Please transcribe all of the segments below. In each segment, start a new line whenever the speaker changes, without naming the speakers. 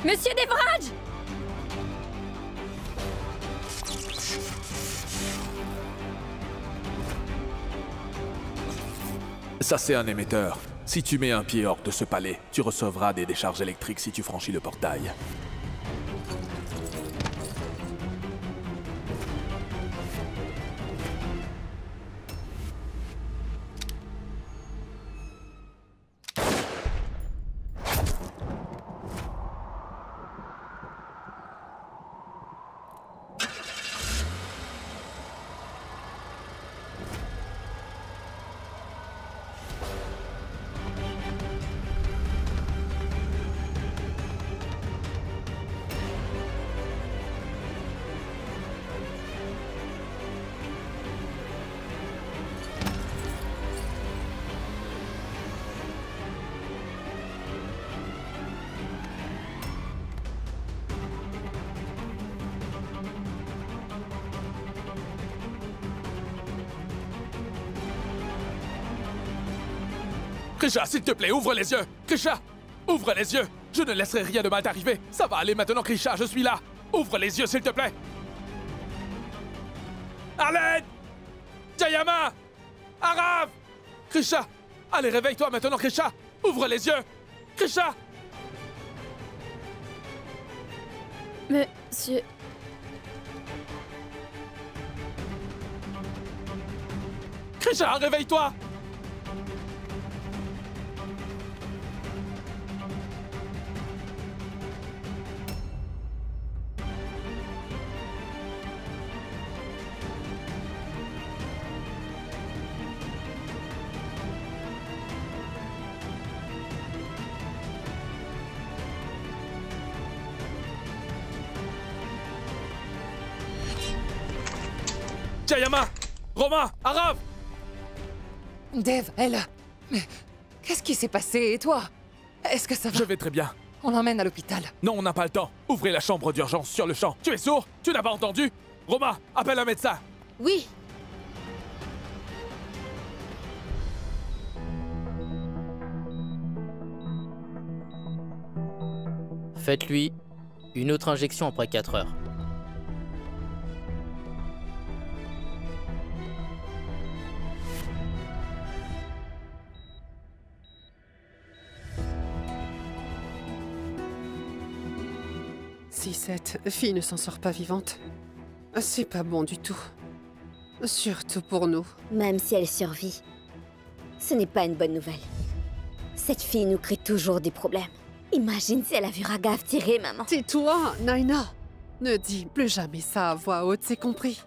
Monsieur Devraj!
Ça, c'est un émetteur. Si tu mets un pied hors de ce palais, tu recevras des décharges électriques si tu franchis le portail.
Krisha, s'il te plaît, ouvre les yeux! Krisha! Ouvre les yeux! Je ne laisserai rien de mal t'arriver! Ça va aller maintenant, Krisha, je suis là! Ouvre les yeux, s'il te plaît! Arlène! Jayama! Arav! Krisha! Allez, réveille-toi maintenant, Krisha! Ouvre les yeux! Krisha!
Monsieur...
Krisha, réveille-toi! Jayama! Romain! Arav!
Dev, elle... Mais qu'est-ce qui s'est passé, et toi? Est-ce que ça va?
Je vais très bien.
On l'emmène à l'hôpital.
Non, on n'a pas le temps. Ouvrez la chambre d'urgence sur le champ. Tu es sourd? Tu n'as pas entendu? Romain, appelle un médecin.
Oui!
Faites-lui une autre injection après 4 heures.
Si cette fille ne s'en sort pas vivante, c'est pas bon du tout. Surtout pour nous.
Même si elle survit, ce n'est pas une bonne nouvelle. Cette fille nous crée toujours des problèmes. Imagine si elle a vu Raghav tirer, maman.
Tais-toi, Naina. Ne dis plus jamais ça à voix haute, c'est compris.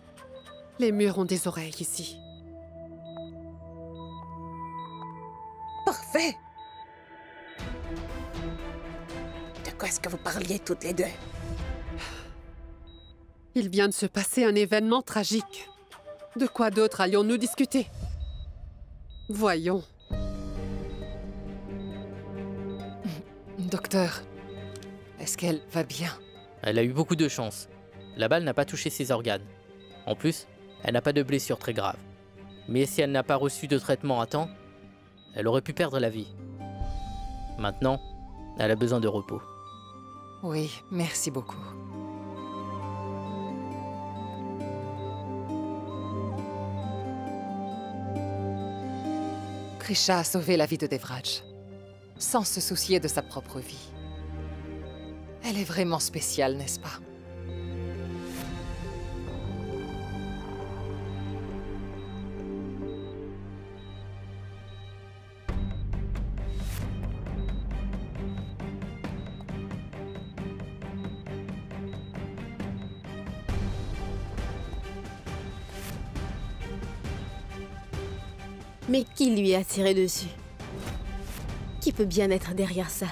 Les murs ont des oreilles ici.
Parfait! De quoi est-ce que vous parliez toutes les deux?
Il vient de se passer un événement tragique. De quoi d'autre allions-nous discuter? Voyons.
Docteur, est-ce qu'elle va bien?
Elle a eu beaucoup de chance. La balle n'a pas touché ses organes. En plus, elle n'a pas de blessure très grave. Mais si elle n'a pas reçu de traitement à temps, elle aurait pu perdre la vie. Maintenant, elle a besoin de repos.
Oui, merci beaucoup. Krisha a sauvé la vie de Devraj, sans se soucier de sa propre vie. Elle est vraiment spéciale, n'est-ce pas?
Mais qui lui a tiré dessus? Qui peut bien être derrière ça?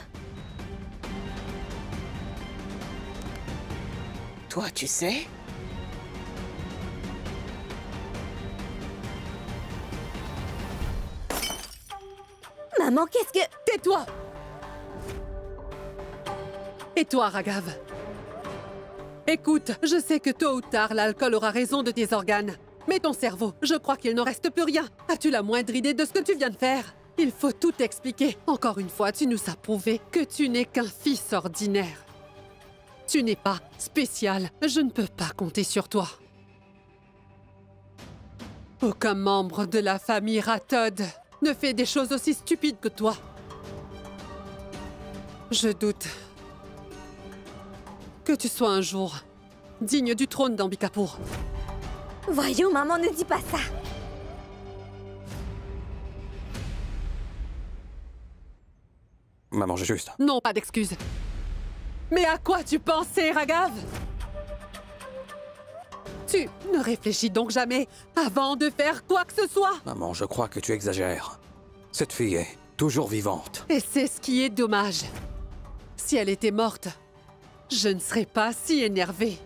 Toi, tu sais?
Maman, qu'est-ce que...
Tais-toi! Et toi, Raghav? Écoute, je sais que tôt ou tard, l'alcool aura raison de tes organes. Mais ton cerveau, je crois qu'il n'en reste plus rien. As-tu la moindre idée de ce que tu viens de faire? Il faut tout expliquer. Encore une fois, tu nous as prouvé que tu n'es qu'un fils ordinaire. Tu n'es pas spécial. Je ne peux pas compter sur toi. Aucun membre de la famille Ratod ne fait des choses aussi stupides que toi. Je doute que tu sois un jour digne du trône d'Ambikapur.
Voyons, maman, ne dis pas ça.
Maman, j'ai juste...
Non, pas d'excuses. Mais à quoi tu pensais, Raghav? Tu ne réfléchis donc jamais avant de faire quoi que ce soit.
Maman, je crois que tu exagères. Cette fille est toujours vivante.
Et c'est ce qui est dommage. Si elle était morte, je ne serais pas si énervée.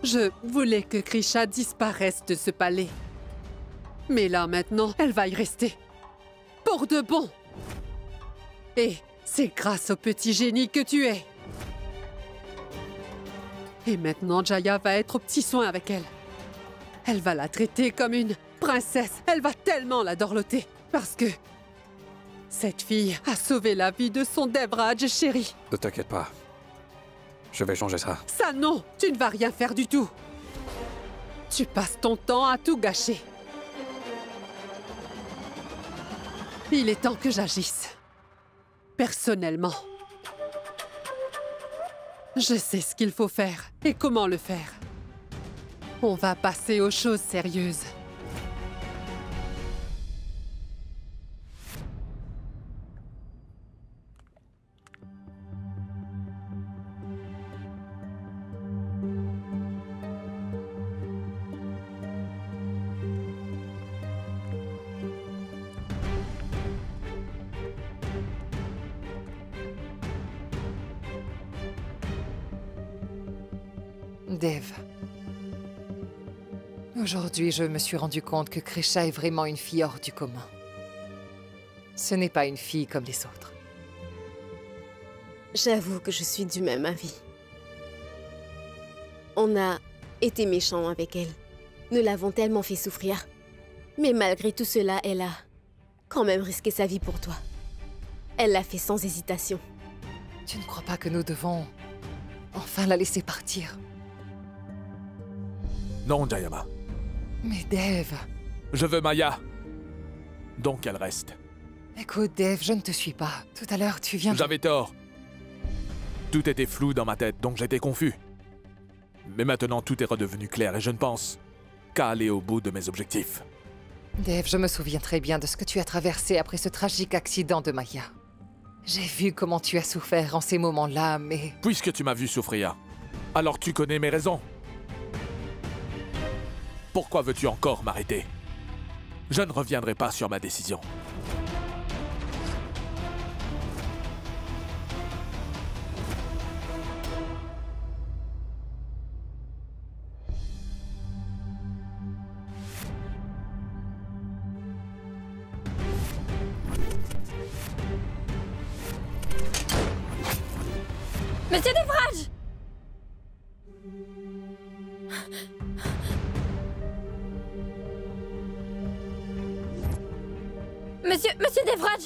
Je voulais que Krisha disparaisse de ce palais. Mais là, maintenant, elle va y rester. Pour de bon. Et c'est grâce au petit génie que tu es. Et maintenant, Jaya va être aux petits soins avec elle. Elle va la traiter comme une princesse. Elle va tellement la dorloter. Parce que cette fille a sauvé la vie de son Devraj chéri.
Ne t'inquiète pas. Je vais changer ça.
Ça non, tu ne vas rien faire du tout. Tu passes ton temps à tout gâcher. Il est temps que j'agisse. Personnellement. Je sais ce qu'il faut faire et comment le faire. On va passer aux choses sérieuses.
Dev. Aujourd'hui, je me suis rendu compte que Krisha est vraiment une fille hors du commun. Ce n'est pas une fille comme les autres.
J'avoue que je suis du même avis. On a été méchants avec elle. Nous l'avons tellement fait souffrir. Mais malgré tout cela, elle a quand même risqué sa vie pour toi. Elle l'a fait sans hésitation.
Tu ne crois pas que nous devons enfin la laisser partir?
Non, Jayama.
Mais Dev...
Je veux Maya. Donc elle reste.
Écoute, Dev, je ne te suis pas. Tout à l'heure, tu viens de...
J'avais tort. Tout était flou dans ma tête, donc j'étais confus. Mais maintenant, tout est redevenu clair et je ne pense qu'à aller au bout de mes objectifs.
Dev, je me souviens très bien de ce que tu as traversé après ce tragique accident de Maya. J'ai vu comment tu as souffert en ces moments-là, mais...
Puisque tu m'as vu souffrir, alors tu connais mes raisons. Pourquoi veux-tu encore m'arrêter? Je ne reviendrai pas sur ma décision.
Monsieur Devraj! Monsieur Devraj,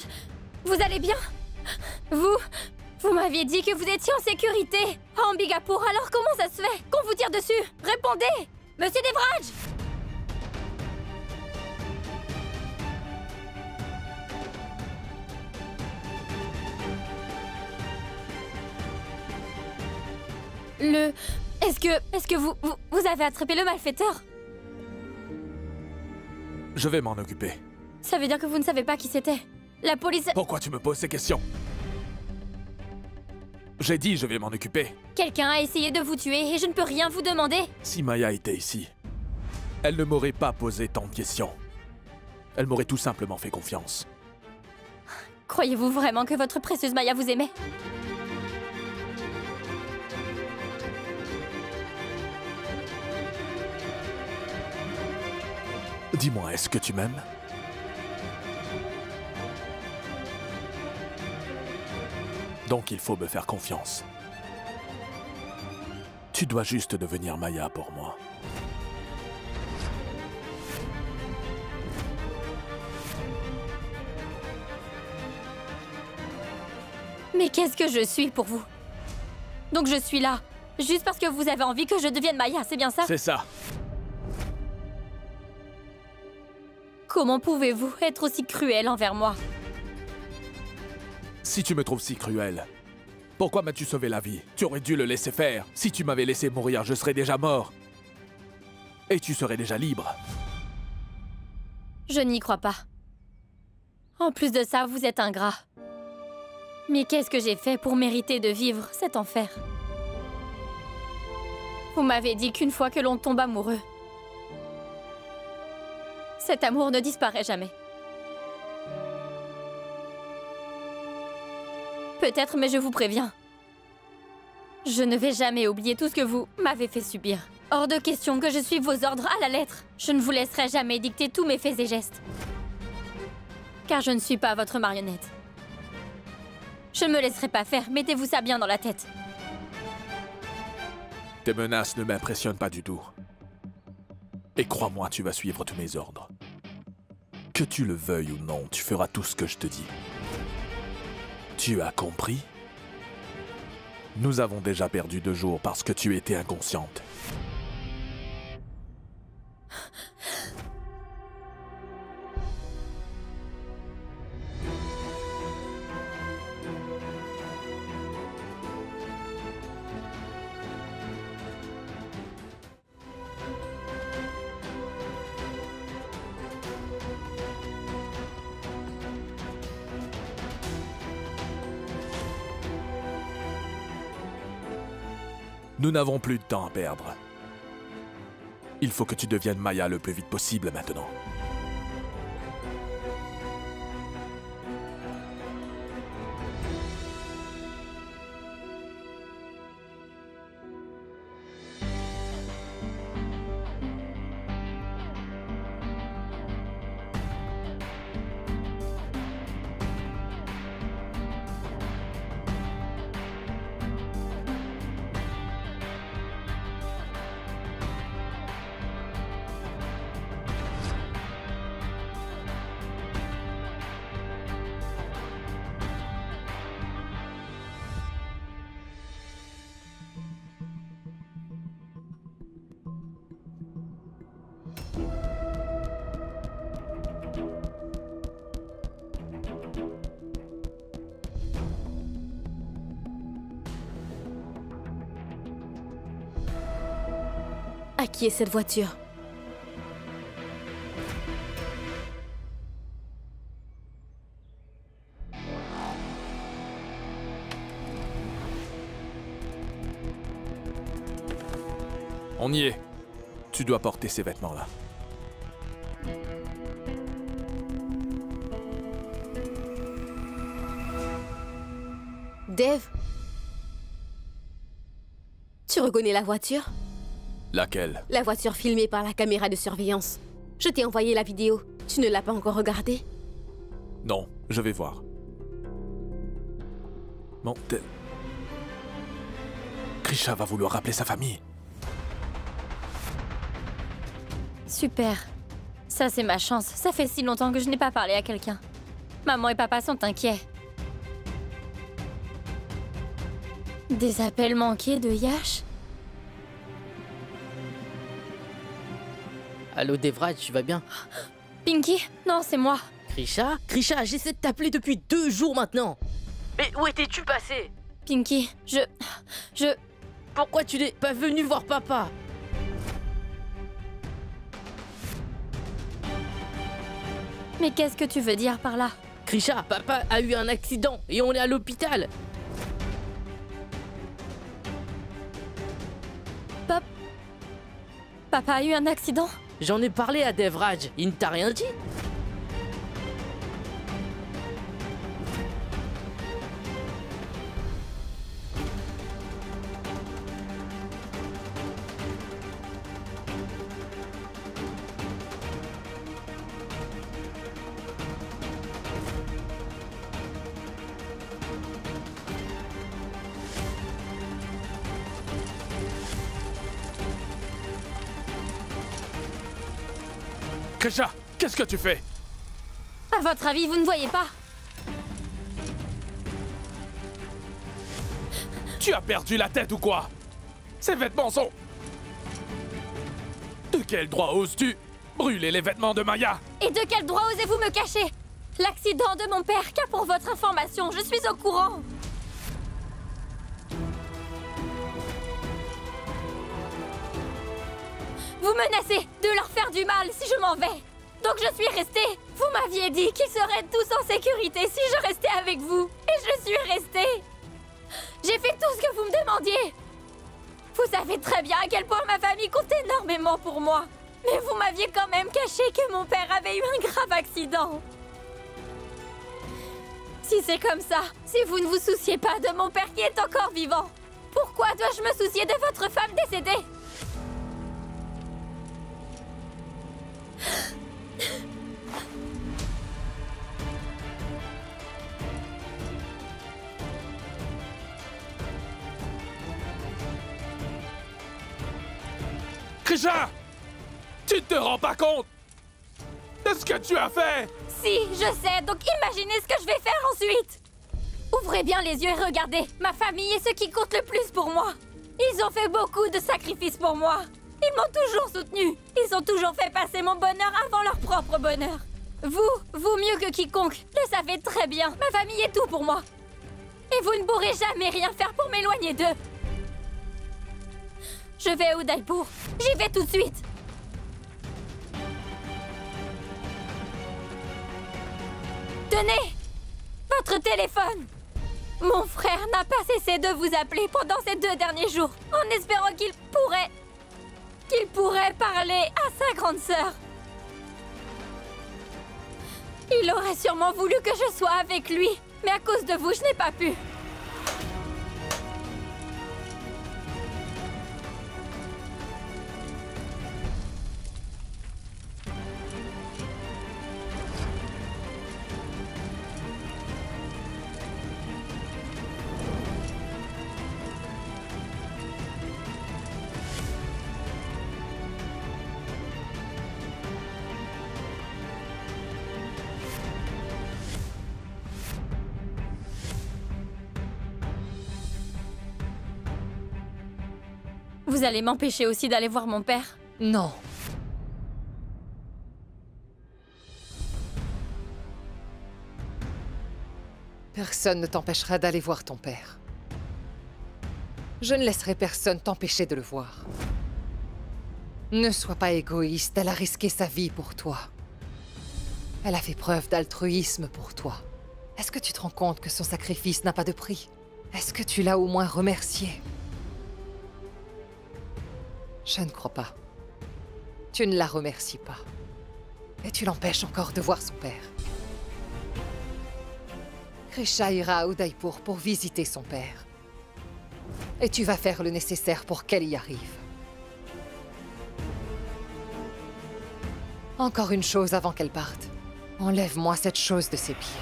vous allez bien? Vous m'aviez dit que vous étiez en sécurité à Ambikapur, alors comment ça se fait qu'on vous tire dessus? Répondez! Monsieur Devraj! Est-ce que vous avez attrapé le malfaiteur?
Je vais m'en occuper.
Ça veut dire que vous ne savez pas qui c'était. La police...
Pourquoi tu me poses ces questions? J'ai dit je vais m'en occuper.
Quelqu'un a essayé de vous tuer et je ne peux rien vous demander.
Si Maya était ici, elle ne m'aurait pas posé tant de questions. Elle m'aurait tout simplement fait confiance.
Croyez-vous vraiment que votre précieuse Maya vous aimait?
Dis-moi, est-ce que tu m'aimes? Donc il faut me faire confiance. Tu dois juste devenir Maya pour moi.
Mais qu'est-ce que je suis pour vous? Donc je suis là, juste parce que vous avez envie que je devienne Maya, c'est bien ça?
C'est ça.
Comment pouvez-vous être aussi cruel envers moi?
Si tu me trouves si cruel, pourquoi m'as-tu sauvé la vie? Tu aurais dû le laisser faire. Si tu m'avais laissé mourir, je serais déjà mort. Et tu serais déjà libre.
Je n'y crois pas. En plus de ça, vous êtes ingrat. Mais qu'est-ce que j'ai fait pour mériter de vivre cet enfer? Vous m'avez dit qu'une fois que l'on tombe amoureux, cet amour ne disparaît jamais. Peut-être, mais je vous préviens. Je ne vais jamais oublier tout ce que vous m'avez fait subir. Hors de question que je suive vos ordres à la lettre. Je ne vous laisserai jamais dicter tous mes faits et gestes. Car je ne suis pas votre marionnette. Je ne me laisserai pas faire, mettez-vous ça bien dans la tête.
Tes menaces ne m'impressionnent pas du tout. Et crois-moi, tu vas suivre tous mes ordres. Que tu le veuilles ou non, tu feras tout ce que je te dis. Tu as compris? Nous avons déjà perdu 2 jours parce que tu étais inconsciente. Nous n'avons plus de temps à perdre. Il faut que tu deviennes Maya le plus vite possible maintenant.
À qui est cette voiture?
On y est. Tu dois porter ces vêtements-là.
Dev? Tu reconnais la voiture?
Laquelle?
La voiture filmée par la caméra de surveillance. Je t'ai envoyé la vidéo. Tu ne l'as pas encore regardée?
Non, je vais voir. Bon, Krisha va vouloir rappeler sa famille.
Super. Ça, c'est ma chance. Ça fait si longtemps que je n'ai pas parlé à quelqu'un. Maman et papa sont inquiets. Des appels manqués de Yash?
Allô, Devraj, tu vas bien?
Pinky? Non, c'est moi.
Krisha? Krisha, j'essaie de t'appeler depuis 2 jours maintenant. Mais où étais-tu passé?
Pinky, je...
Pourquoi tu n'es pas venu voir papa?
Mais qu'est-ce que tu veux dire par là?
Krisha, papa a eu un accident et on est à l'hôpital.
Papa a eu un accident?
J'en ai parlé à Devraj. Il ne t'a rien dit?
Krisha, qu'est-ce que tu fais?
À votre avis, vous ne voyez pas?
Tu as perdu la tête ou quoi? Ces vêtements sont... De quel droit oses-tu brûler les vêtements de Maya?
Et de quel droit osez-vous me cacher? L'accident de mon père, car pour votre information, je suis au courant. Vous menacez de leur faire du mal si je m'en vais. Donc je suis restée. Vous m'aviez dit qu'ils seraient tous en sécurité si je restais avec vous. Et je suis restée. J'ai fait tout ce que vous me demandiez. Vous savez très bien à quel point ma famille compte énormément pour moi. Mais vous m'aviez quand même caché que mon père avait eu un grave accident. Si c'est comme ça, si vous ne vous souciez pas de mon père qui est encore vivant, pourquoi dois-je me soucier de votre femme décédée?
Krisha! Tu ne te rends pas compte de ce que tu as fait?
Si, je sais, donc imaginez ce que je vais faire ensuite. Ouvrez bien les yeux et regardez, ma famille est ce qui compte le plus pour moi. Ils ont fait beaucoup de sacrifices pour moi. Ils m'ont toujours soutenue. Ils ont toujours fait passer mon bonheur avant leur propre bonheur. Vous mieux que quiconque, le savez très bien. Ma famille est tout pour moi. Et vous ne pourrez jamais rien faire pour m'éloigner d'eux. Je vais à Udaipur. J'y vais tout de suite. Tenez! Votre téléphone! Mon frère n'a pas cessé de vous appeler pendant ces 2 derniers jours, en espérant qu'il pourrait parler à sa grande sœur. Il aurait sûrement voulu que je sois avec lui, mais à cause de vous, je n'ai pas pu. Vous allez m'empêcher aussi d'aller voir mon père?
Non. Personne ne t'empêchera d'aller voir ton père. Je ne laisserai personne t'empêcher de le voir. Ne sois pas égoïste, elle a risqué sa vie pour toi. Elle a fait preuve d'altruisme pour toi. Est-ce que tu te rends compte que son sacrifice n'a pas de prix? Est-ce que tu l'as au moins remercié? Je ne crois pas. Tu ne la remercies pas. Et tu l'empêches encore de voir son père. Krisha ira à Udaipur pour visiter son père. Et tu vas faire le nécessaire pour qu'elle y arrive. Encore une chose avant qu'elle parte. Enlève-moi cette chose de ses pieds.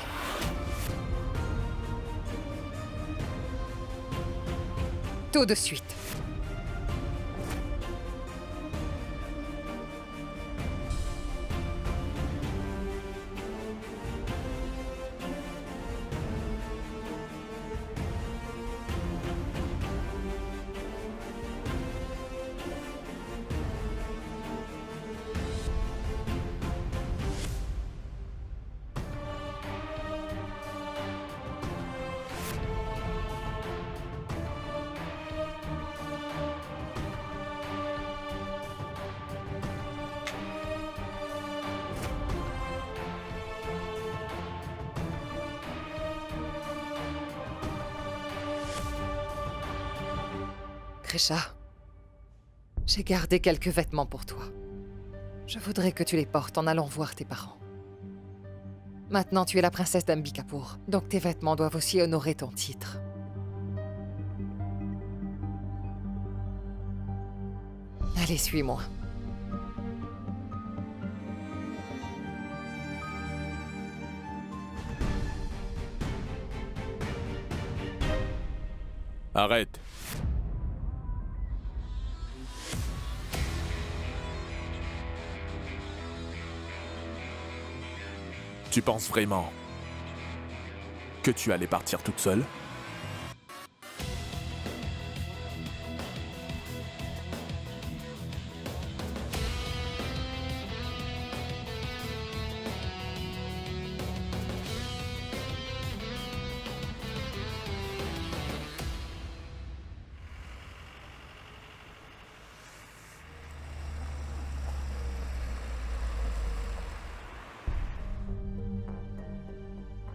Tout de suite. Krisha, j'ai gardé quelques vêtements pour toi. Je voudrais que tu les portes en allant voir tes parents. Maintenant, tu es la princesse d'Ambikapur, donc tes vêtements doivent aussi honorer ton titre. Allez, suis-moi.
Arrête. Tu penses vraiment que tu allais partir toute seule?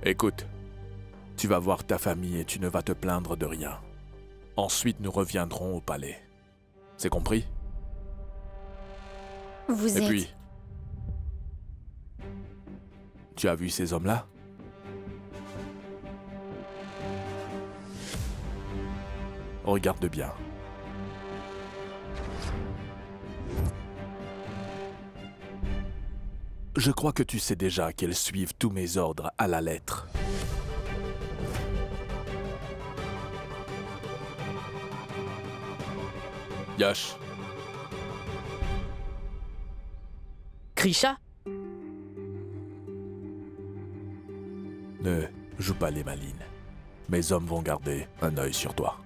Écoute, tu vas voir ta famille et tu ne vas te plaindre de rien. Ensuite, nous reviendrons au palais. C'est compris?
Vous
Et
êtes...
puis, tu as vu ces hommes-là? Regarde bien. Je crois que tu sais déjà qu'elles suivent tous mes ordres à la lettre. Yash,
Krisha?
ne joue pas les malines. Mes hommes vont garder un œil sur toi.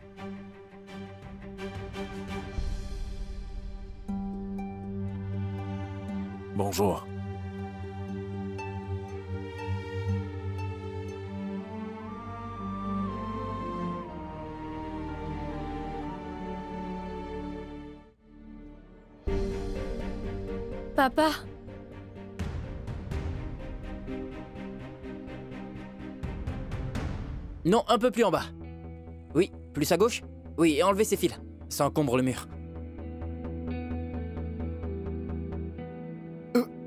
Bonjour.
Papa,
Non, un peu plus en bas. Oui, plus à gauche. Oui, et enlevez ces fils. Ça encombre le mur.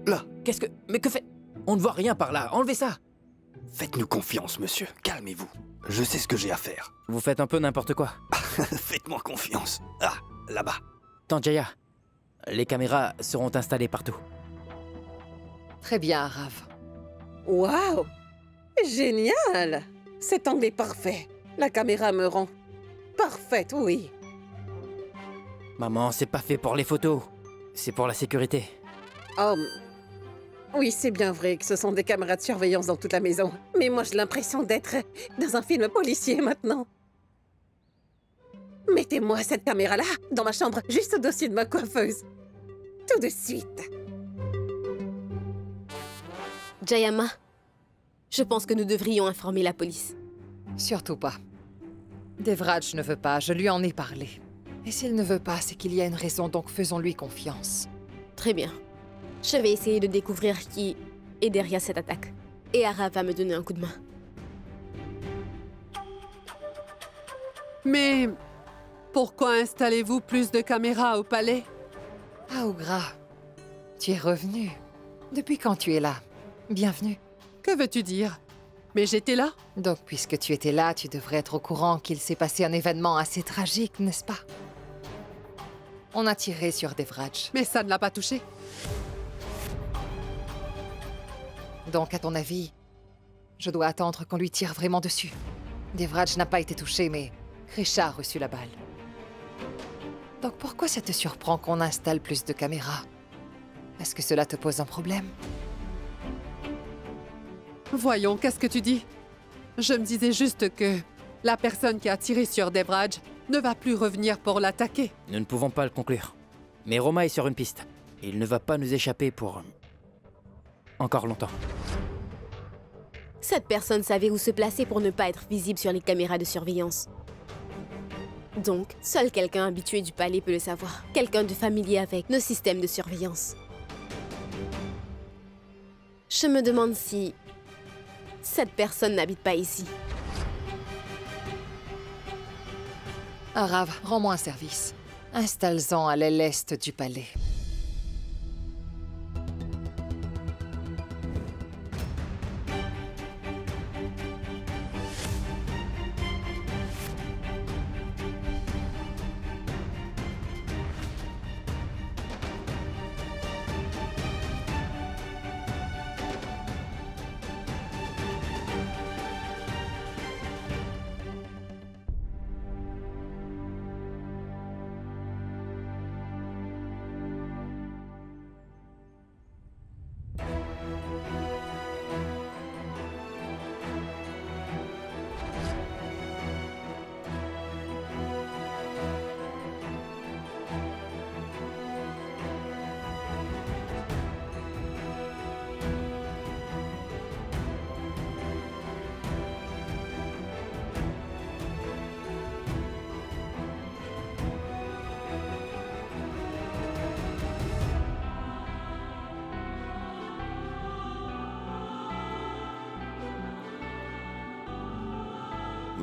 Là, qu'est-ce que... Mais que fait... On ne voit rien par là, enlevez ça.
Faites-nous confiance, monsieur. Calmez-vous. Je sais ce que j'ai à faire.
Vous faites un peu n'importe quoi.
Faites-moi confiance. Ah, là-bas.
Tanjaya, les caméras seront installées partout.
Très bien, Arav.
Waouh! Génial! Cet angle est parfait. La caméra me rend parfaite, oui.
Maman, c'est pas fait pour les photos. C'est pour la sécurité.
Oh, oui, c'est bien vrai que ce sont des caméras de surveillance dans toute la maison. Mais moi, j'ai l'impression d'être dans un film policier maintenant. Mettez-moi cette caméra-là dans ma chambre, juste au-dessus de ma coiffeuse. Tout de suite.
Jayama, je pense que nous devrions informer la police.
Surtout pas. Devraj ne veut pas, je lui en ai parlé. Et s'il ne veut pas, c'est qu'il y a une raison, donc faisons-lui confiance.
Très bien. Je vais essayer de découvrir qui est derrière cette attaque. Et Arav va me donner un coup de main.
Mais pourquoi installez-vous plus de caméras au palais?
Aougra, tu es revenu. Depuis quand tu es là? Bienvenue.
Que veux-tu dire? Mais j'étais là?
Donc, puisque tu étais là, tu devrais être au courant qu'il s'est passé un événement assez tragique, n'est-ce pas? On a tiré sur Devraj.
Mais ça ne l'a pas touché.
Donc, à ton avis, je dois attendre qu'on lui tire vraiment dessus. Devraj n'a pas été touché, mais Krisha a reçu la balle. Donc, pourquoi ça te surprend qu'on installe plus de caméras? Est-ce que cela te pose un problème?
Voyons, qu'est-ce que tu dis? Je me disais juste que la personne qui a tiré sur Devraj ne va plus revenir pour l'attaquer.
Nous ne pouvons pas le conclure. Mais Roma est sur une piste. Il ne va pas nous échapper pour... encore longtemps.
Cette personne savait où se placer pour ne pas être visible sur les caméras de surveillance. Donc, seul quelqu'un habitué du palais peut le savoir. Quelqu'un de familier avec nos systèmes de surveillance. Je me demande si... cette personne n'habite pas ici.
Arav, rends-moi un service. Installe-en à l'aile est du palais.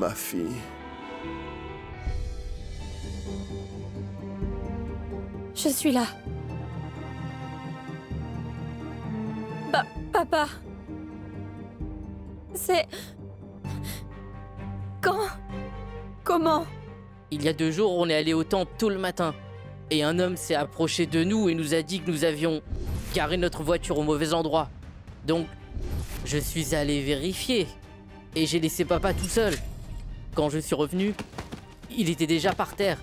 Ma fille.
Je suis là. Papa. C'est... Quand? Comment?
Il y a 2 jours, on est allé au temple tôt le matin. Et un homme s'est approché de nous et nous a dit que nous avions garé notre voiture au mauvais endroit. Donc, je suis allé vérifier. Et j'ai laissé papa tout seul. Quand je suis revenu, il était déjà par terre.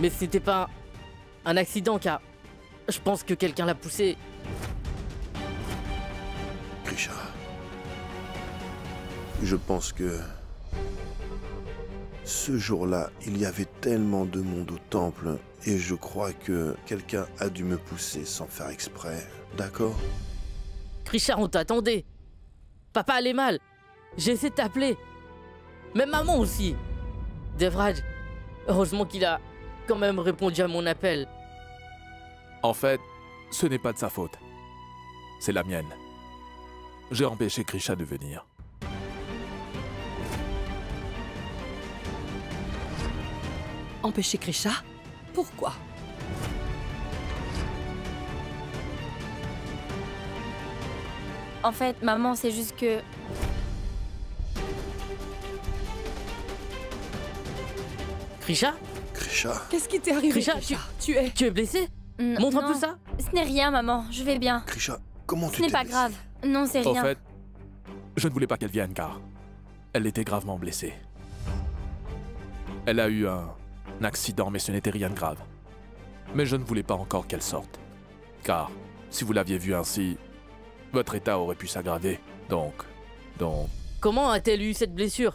Mais ce n'était pas un accident car je pense que quelqu'un l'a poussé.
Grisha. Je pense que... ce jour-là, il y avait tellement de monde au temple et je crois que quelqu'un a dû me pousser sans faire exprès. D'accord?
Grisha, on t'attendait. Papa allait mal. J'ai essayé de t'appeler. Même maman aussi. Devraj, heureusement qu'il a quand même répondu à mon appel.
En fait, ce n'est pas de sa faute. C'est la mienne. J'ai empêché Grisha de venir.
Empêcher Grisha? Pourquoi?
En fait, maman, c'est juste que...
Grisha?
Grisha?
Qu'est-ce qui t'est arrivé,
Grisha,
tu es...
Tu es blessé? Montre un peu ça.
Ce n'est rien, maman. Je vais bien.
Grisha, comment tu
Ce
t'es
n'est pas
blessée?
grave. Non, c'est
Au
rien.
fait, je ne voulais pas qu'elle vienne car elle était gravement blessée. Elle a eu un accident, mais ce n'était rien de grave. Mais je ne voulais pas encore qu'elle sorte. Car si vous l'aviez vue ainsi, votre état aurait pu s'aggraver. Donc...
Comment a-t-elle eu cette blessure?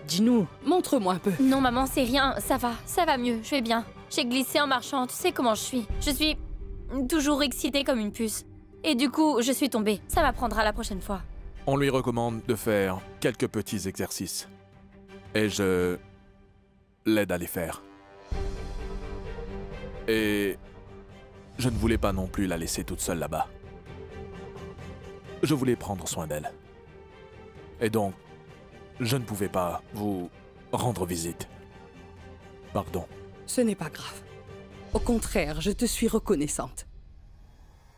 Dis-nous.
Montre-moi un peu.
Non, maman, c'est rien. Ça va mieux. Je vais bien. J'ai glissé en marchant. Tu sais comment je suis. Je suis toujours excitée comme une puce. Et du coup, je suis tombée. Ça m'apprendra la prochaine fois.
On lui recommande de faire quelques petits exercices. Et je l'aide à les faire. Et je ne voulais pas non plus la laisser toute seule là-bas. Je voulais prendre soin d'elle. Et donc, je ne pouvais pas vous rendre visite. Pardon.
Ce n'est pas grave. Au contraire, je te suis reconnaissante.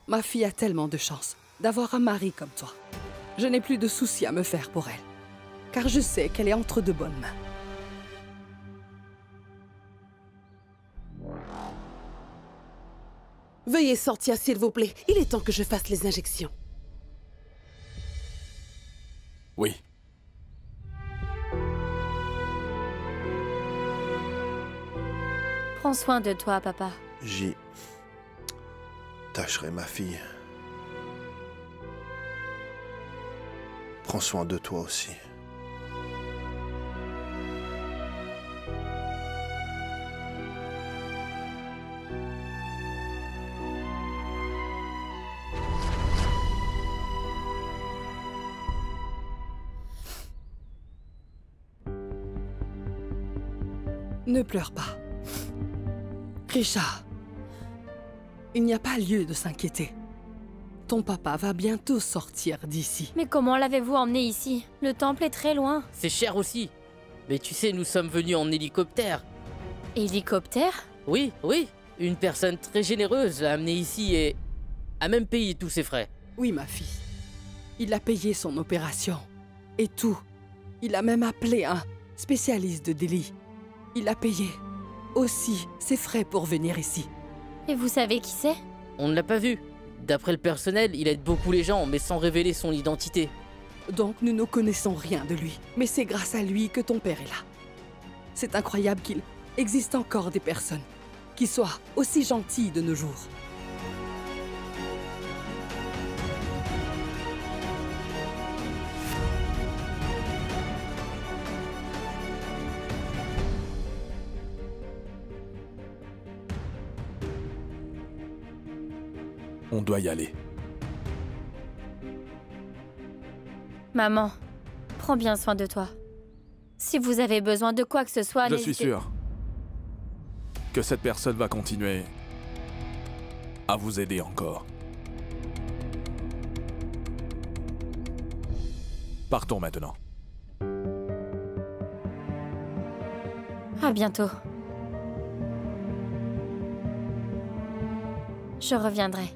Ma fille a tellement de chance d'avoir un mari comme toi. Je n'ai plus de soucis à me faire pour elle, car je sais qu'elle est entre de bonnes mains.
Veuillez sortir, s'il vous plaît. Il est temps que je fasse les injections.
Oui.
Prends soin de toi, papa.
J'y tâcherai, ma fille. Prends soin de toi aussi.
Ne pleure pas. Grisha, il n'y a pas lieu de s'inquiéter. Ton papa va bientôt sortir d'ici.
Mais comment l'avez-vous emmené ici? Le temple est très loin.
C'est cher aussi. Mais tu sais, nous sommes venus en hélicoptère.
Hélicoptère?
Oui. Une personne très généreuse l'a amené ici et a même payé tous ses frais.
Oui, ma fille. Il a payé son opération. Et tout. Il a même appelé un spécialiste de Delhi. Il a payé aussi ses frais pour venir ici.
Et vous savez qui c'est?
On ne l'a pas vu. D'après le personnel, il aide beaucoup les gens, mais sans révéler son identité.
Donc nous ne connaissons rien de lui. Mais c'est grâce à lui que ton père est là. C'est incroyable qu'il existe encore des personnes qui soient aussi gentilles de nos jours.
On doit y aller.
Maman, prends bien soin de toi. Si vous avez besoin de quoi que ce soit,
Je suis
n'hésitez-
sûr que cette personne va continuer à vous aider encore. Partons maintenant.
À bientôt. Je reviendrai.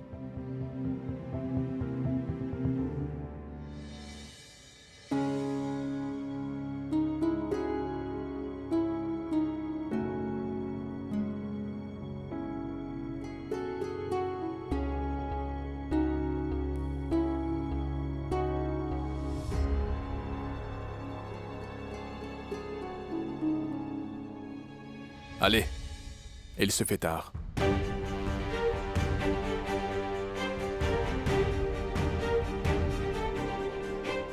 Allez, il se fait tard.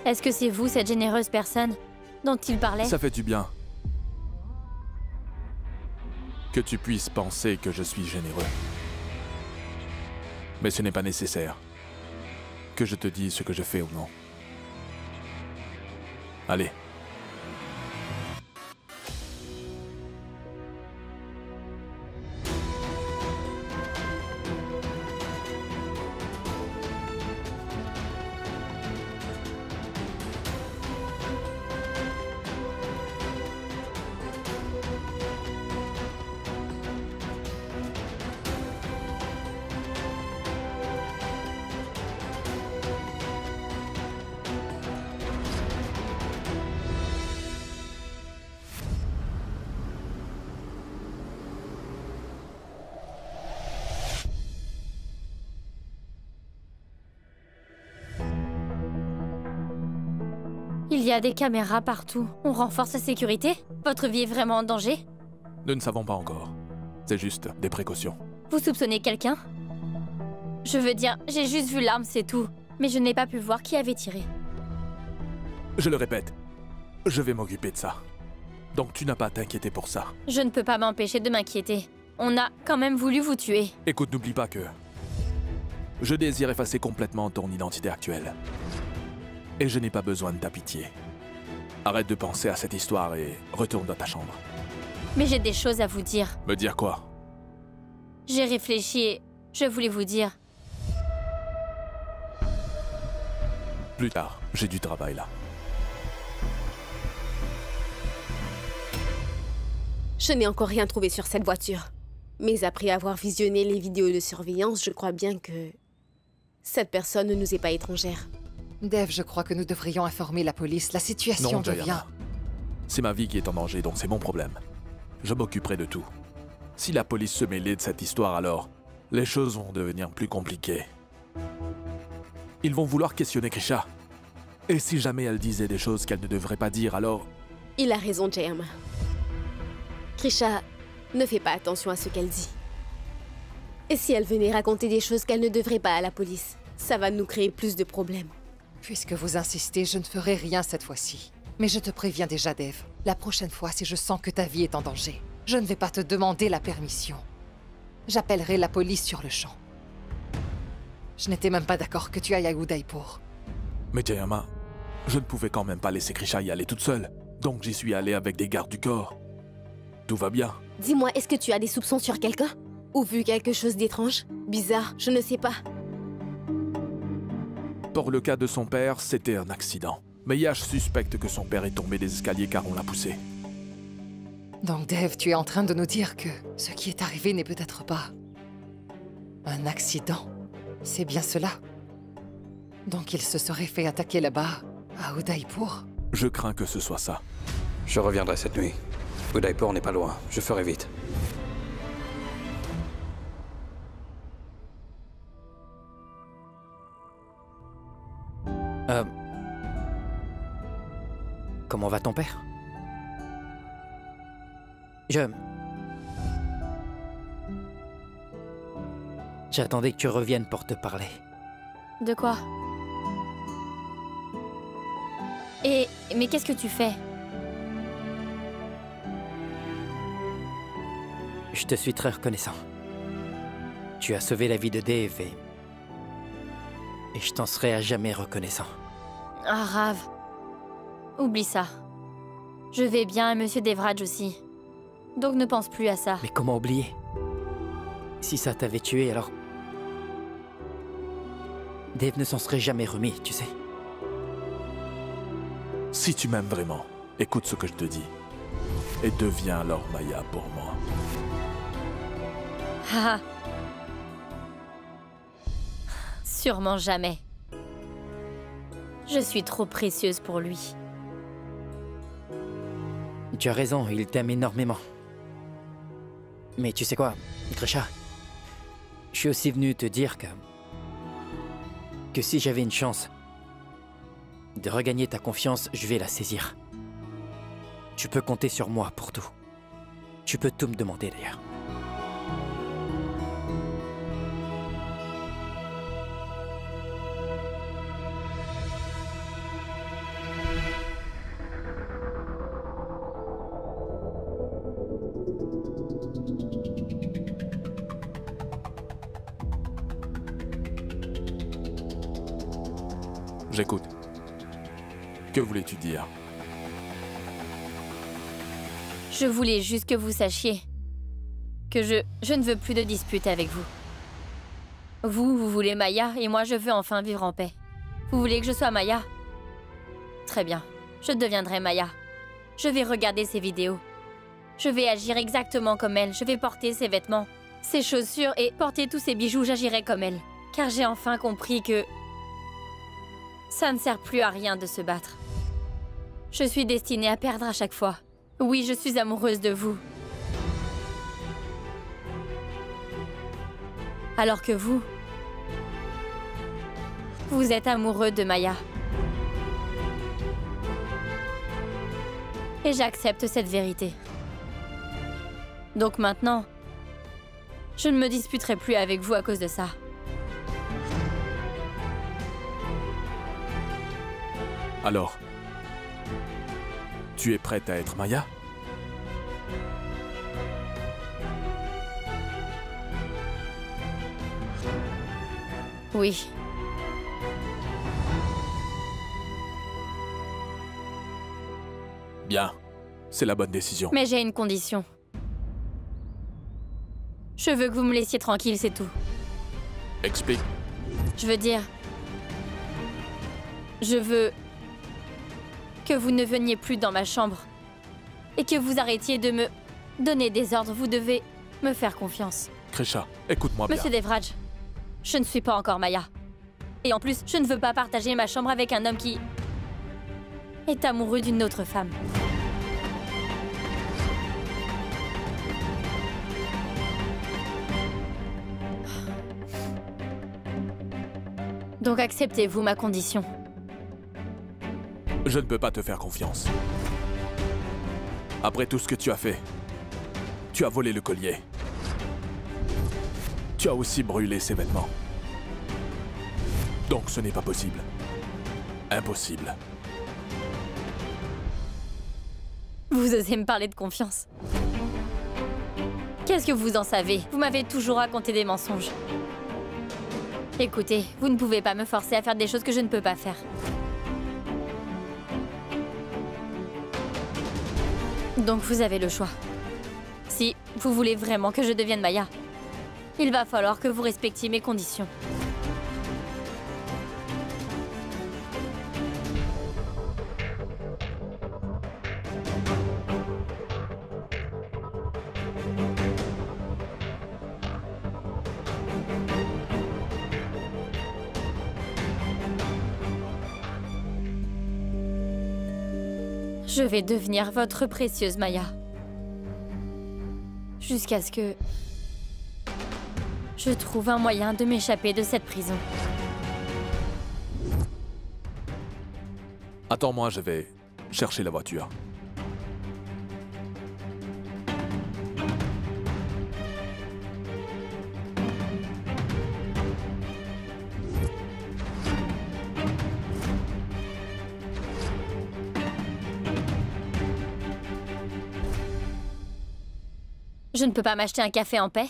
Est-ce que c'est vous, cette généreuse personne dont il parlait?
Ça fait du bien. Que tu puisses penser que je suis généreux. Mais ce n'est pas nécessaire que je te dise ce que je fais ou non. Allez.
Il y a des caméras partout. On renforce la sécurité? Votre vie est vraiment en danger?
Nous ne savons pas encore. C'est juste des précautions.
Vous soupçonnez quelqu'un? Je veux dire, j'ai juste vu l'arme, c'est tout. Mais je n'ai pas pu voir qui avait tiré.
Je le répète, je vais m'occuper de ça. Donc tu n'as pas à t'inquiéter pour ça.
Je ne peux pas m'empêcher de m'inquiéter. On a quand même voulu vous tuer.
Écoute, n'oublie pas que je désire effacer complètement ton identité actuelle. Et je n'ai pas besoin de ta pitié. Arrête de penser à cette histoire et retourne dans ta chambre.
Mais j'ai des choses à vous dire.
Me dire quoi?
J'ai réfléchi et je voulais vous dire.
Plus tard, j'ai du travail là.
Je n'ai encore rien trouvé sur cette voiture. Mais après avoir visionné les vidéos de surveillance, je crois bien que cette personne ne nous est pas étrangère.
Dev, je crois que nous devrions informer la police. La situation
Non,
devient...
Jayama. C'est ma vie qui est en danger, donc c'est mon problème. Je m'occuperai de tout. Si la police se mêlait de cette histoire, alors les choses vont devenir plus compliquées. Ils vont vouloir questionner Krisha. Et si jamais elle disait des choses qu'elle ne devrait pas dire, alors...
Il a raison, Jayama. Krisha ne fait pas attention à ce qu'elle dit. Et si elle venait raconter des choses qu'elle ne devrait pas à la police, ça va nous créer plus de problèmes.
Puisque vous insistez, je ne ferai rien cette fois-ci. Mais je te préviens déjà, Dev. La prochaine fois, si je sens que ta vie est en danger, je ne vais pas te demander la permission. J'appellerai la police sur le champ. Je n'étais même pas d'accord que tu ailles à Udaipur.
Mais Jayama, je ne pouvais quand même pas laisser Krisha y aller toute seule. Donc j'y suis allé avec des gardes du corps. Tout va bien.
Dis-moi, est-ce que tu as des soupçons sur quelqu'un? Ou vu quelque chose d'étrange? Bizarre, je ne sais pas.
Pour le cas de son père, c'était un accident. Mais Yash suspecte que son père est tombé des escaliers car on l'a poussé.
Donc Dev, tu es en train de nous dire que ce qui est arrivé n'est peut-être pas un accident. C'est bien cela. Donc il se serait fait attaquer là-bas, à Udaipur.
Je crains que ce soit ça.
Je reviendrai cette nuit. Udaipur n'est pas loin. Je ferai vite.
Comment va ton père? J'attendais que tu reviennes pour te parler.
De quoi? Mais qu'est-ce que tu fais?
Je te suis très reconnaissant. Tu as sauvé la vie de Dev et je t'en serai à jamais reconnaissant.
Ah, Rav. Oublie ça. Je vais bien et Monsieur Devraj aussi. Donc ne pense plus à ça.
Mais comment oublier? Si ça t'avait tué, alors... Dev ne s'en serait jamais remis, tu sais.
Si tu m'aimes vraiment, écoute ce que je te dis. Et deviens alors Maya pour moi.
Ah. Sûrement jamais. Je suis trop précieuse pour lui.
Tu as raison, il t'aime énormément. Mais tu sais quoi, Grisha? Je suis aussi venu te dire que si j'avais une chance de regagner ta confiance, je vais la saisir. Tu peux compter sur moi pour tout. Tu peux tout me demander d'ailleurs.
J'écoute. Que voulais-tu dire?
Je voulais juste que vous sachiez que je ne veux plus de dispute avec vous. Vous voulez Maya et moi je veux enfin vivre en paix. Vous voulez que je sois Maya? Très bien, je deviendrai Maya. Je vais regarder ses vidéos. Je vais agir exactement comme elle. Je vais porter ses vêtements, ses chaussures et porter tous ses bijoux. J'agirai comme elle. Car j'ai enfin compris que ça ne sert plus à rien de se battre. Je suis destinée à perdre à chaque fois. Oui, je suis amoureuse de vous. Alors que vous êtes amoureux de Maya. Et j'accepte cette vérité. Donc maintenant, je ne me disputerai plus avec vous à cause de ça.
Alors, tu es prête à être Maya?
Oui.
Bien, c'est la bonne décision.
Mais j'ai une condition. Je veux que vous me laissiez tranquille, c'est tout.
Explique.
Je veux dire... Je veux que vous ne veniez plus dans ma chambre et que vous arrêtiez de me donner des ordres. Vous devez me faire confiance.
Grisha, écoute-moi bien.
Monsieur Devraj, je ne suis pas encore Maya. Et en plus, je ne veux pas partager ma chambre avec un homme qui est amoureux d'une autre femme. Donc acceptez-vous ma condition?
Je ne peux pas te faire confiance. Après tout ce que tu as fait, tu as volé le collier. Tu as aussi brûlé ses vêtements. Donc ce n'est pas possible. Impossible.
Vous osez me parler de confiance? Qu'est-ce que vous en savez? Vous m'avez toujours raconté des mensonges. Écoutez, vous ne pouvez pas me forcer à faire des choses que je ne peux pas faire. Donc vous avez le choix. Si vous voulez vraiment que je devienne Maya, il va falloir que vous respectiez mes conditions. Je vais devenir votre précieuse Maya. Jusqu'à ce que je trouve un moyen de m'échapper de cette prison.
Attends-moi, je vais chercher la voiture.
Je ne peux pas m'acheter un café en paix?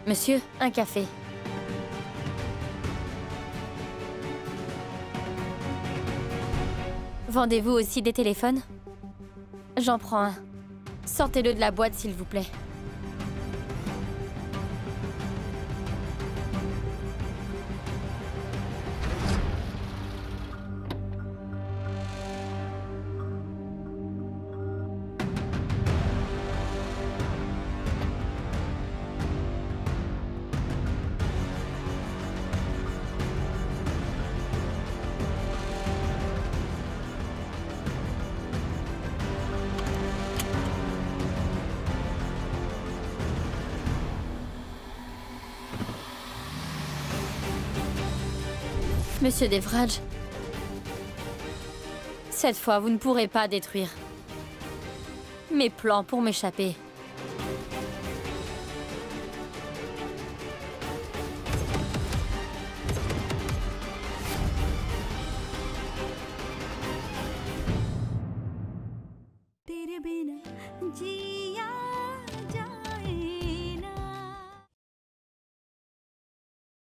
Monsieur, un café. Vendez-vous aussi des téléphones? J'en prends un. Sortez-le de la boîte, s'il vous plaît. Monsieur Devraj, cette fois, vous ne pourrez pas détruire mes plans pour m'échapper.